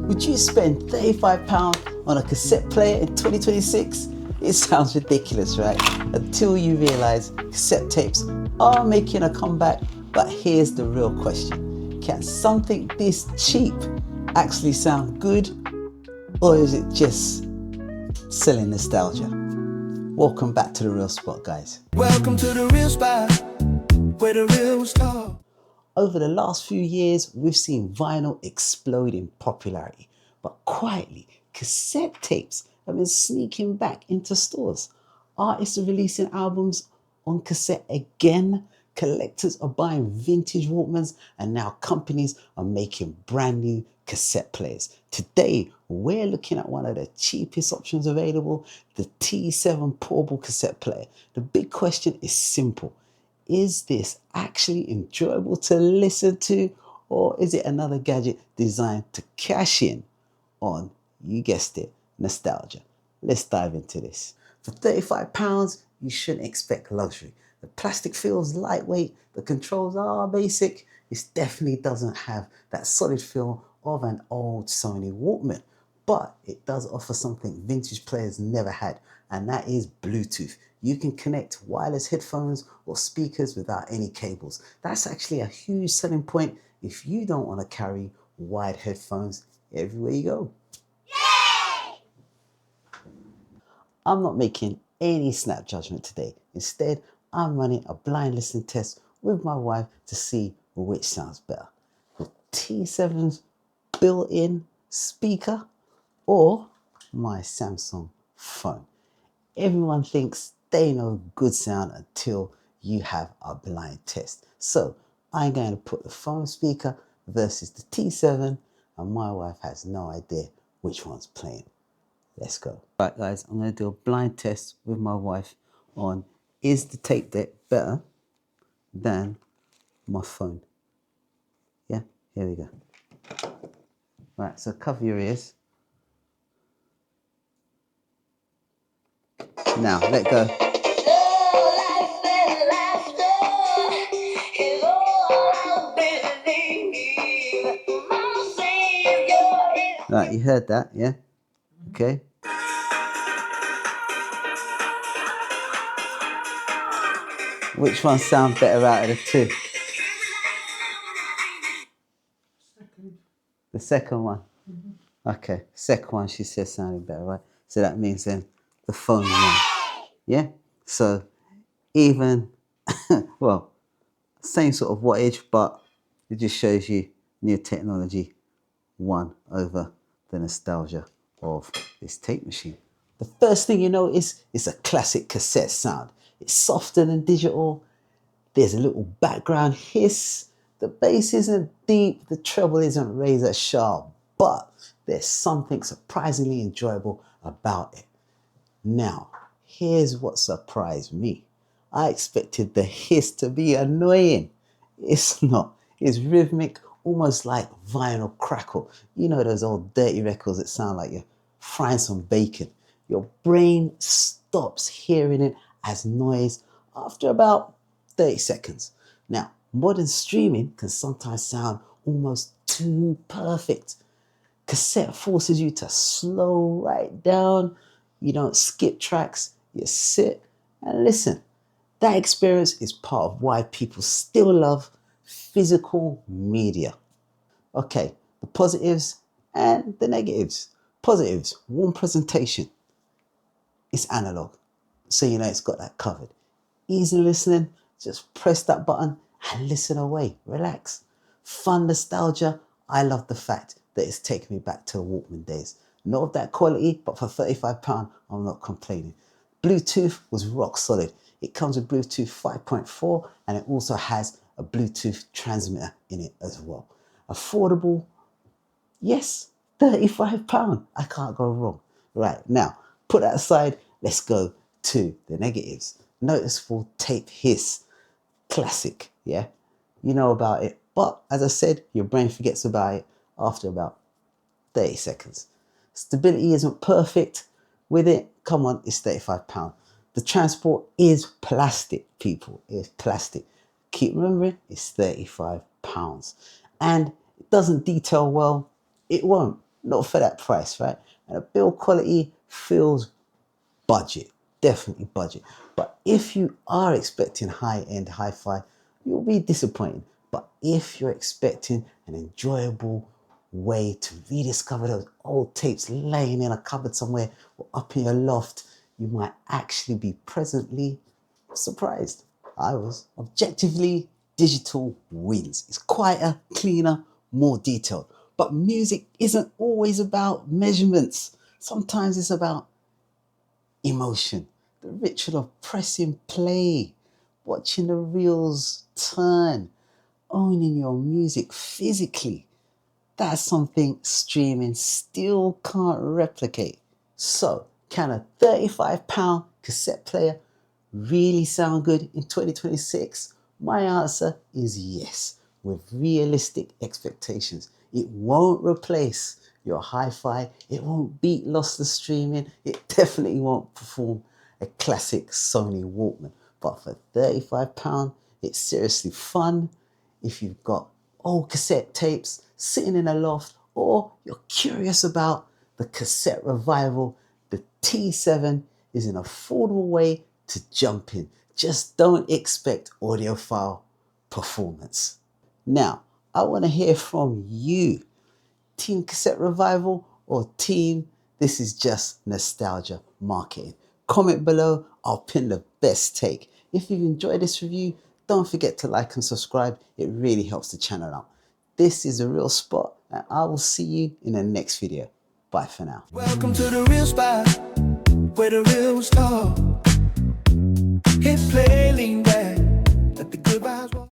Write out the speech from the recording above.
Would you spend £35 on a cassette player in 2026? It sounds ridiculous, right? Until you realise cassette tapes are making a comeback. But here's the real question. Can something this cheap actually sound good? Or is it just selling nostalgia? Welcome back to The Real Spot, guys. Welcome to The Real Spot, where the real start. Over the last few years, we've seen vinyl explode in popularity, but quietly, cassette tapes have been sneaking back into stores. Artists are releasing albums on cassette again, collectors are buying vintage Walkmans, and now companies are making brand new cassette players. Today, we're looking at one of the cheapest options available, the T7 portable cassette player. The big question is simple. Is this actually enjoyable to listen to, or is it another gadget designed to cash in on, you guessed it, nostalgia? Let's dive into this. For £35, you shouldn't expect luxury. The plastic feels lightweight, the controls are basic. It definitely doesn't have that solid feel of an old Sony Walkman, but it does offer something vintage players never had, and that is Bluetooth. You can connect wireless headphones or speakers without any cables. That's actually a huge selling point if you don't want to carry wired headphones everywhere you go. Yay! I'm not making any snap judgment today. Instead, I'm running a blind listening test with my wife to see which sounds better. The T7's built-in speaker or my Samsung phone. Everyone thinks they know good sound until you have a blind test. So I'm going to put the phone speaker versus the T7, and my wife has no idea which one's playing. Let's go. Right guys, I'm going to do a blind test with my wife on, is the tape deck better than my phone? Yeah, here we go. Right, so cover your ears. Now, let go. Right, you heard that, yeah? Okay. Which one sounds better out of the two? The second one. Okay, second one she says sounded better, right? So that means then the phone one. Yeah? So even, well, same sort of wattage, but it just shows you new technology won over the nostalgia of this tape machine. The first thing you notice is a classic cassette sound. It's softer than digital. There's a little background hiss. The bass isn't deep, the treble isn't razor sharp, but there's something surprisingly enjoyable about it. Now, here's what surprised me. I expected the hiss to be annoying. It's not. It's rhythmic, almost like vinyl crackle. You know those old dirty records that sound like you're frying some bacon. Your brain stops hearing it as noise after about 30 seconds. Now, modern streaming can sometimes sound almost too perfect. Cassette forces you to slow right down. You don't skip tracks, you sit and listen. That experience is part of why people still love physical media. Okay, the positives and the negatives. Positives, warm presentation. It's analog, so you know it's got that covered. Easy listening, just press that button and listen away, relax. Fun nostalgia, I love the fact that it's taken me back to the Walkman days. Not of that quality, but for £35, I'm not complaining. Bluetooth was rock solid. It comes with Bluetooth 5.4 and it also has a Bluetooth transmitter in it as well. Affordable, yes, £35. I can't go wrong. Right, now, put that aside, let's go to the negatives. Noticeable tape hiss. Classic, yeah? You know about it. But as I said, your brain forgets about it after about 30 seconds. Stability isn't perfect with it. Come on, it's £35. The transport is plastic, people. It's plastic. Keep remembering, it's £35. And it doesn't detail well. It won't. not for that price, right? And the build quality feels budget, definitely budget. But if you are expecting high-end hi-fi, you'll be disappointed. But if you're expecting an enjoyable way to rediscover those old tapes laying in a cupboard somewhere or up in your loft, you might actually be pleasantly surprised. I was. Objectively, digital wins. It's quieter, cleaner, more detailed. But music isn't always about measurements. Sometimes it's about emotion, the ritual of pressing play, watching the reels turn, owning your music physically. That's something streaming still can't replicate. So, can a £35 cassette player really sound good in 2026? My answer is yes, with realistic expectations. It won't replace your hi-fi, it won't beat lossless streaming, it definitely won't perform a classic Sony Walkman. But for £35, it's seriously fun. If you've got old cassette tapes sitting in a loft, or you're curious about the cassette revival, the T7 is an affordable way to jump in. Just don't expect audiophile performance. Now, I want to hear from you. Team Cassette Revival or Team This Is Just Nostalgia Marketing? Comment below, I'll pin the best take. If you've enjoyed this review, don't forget to like and subscribe. It really helps the channel out. This is The Real Spot, and I will see you in the next video. Bye for now. Welcome to the real spot, where the real start. Hit play, lean back.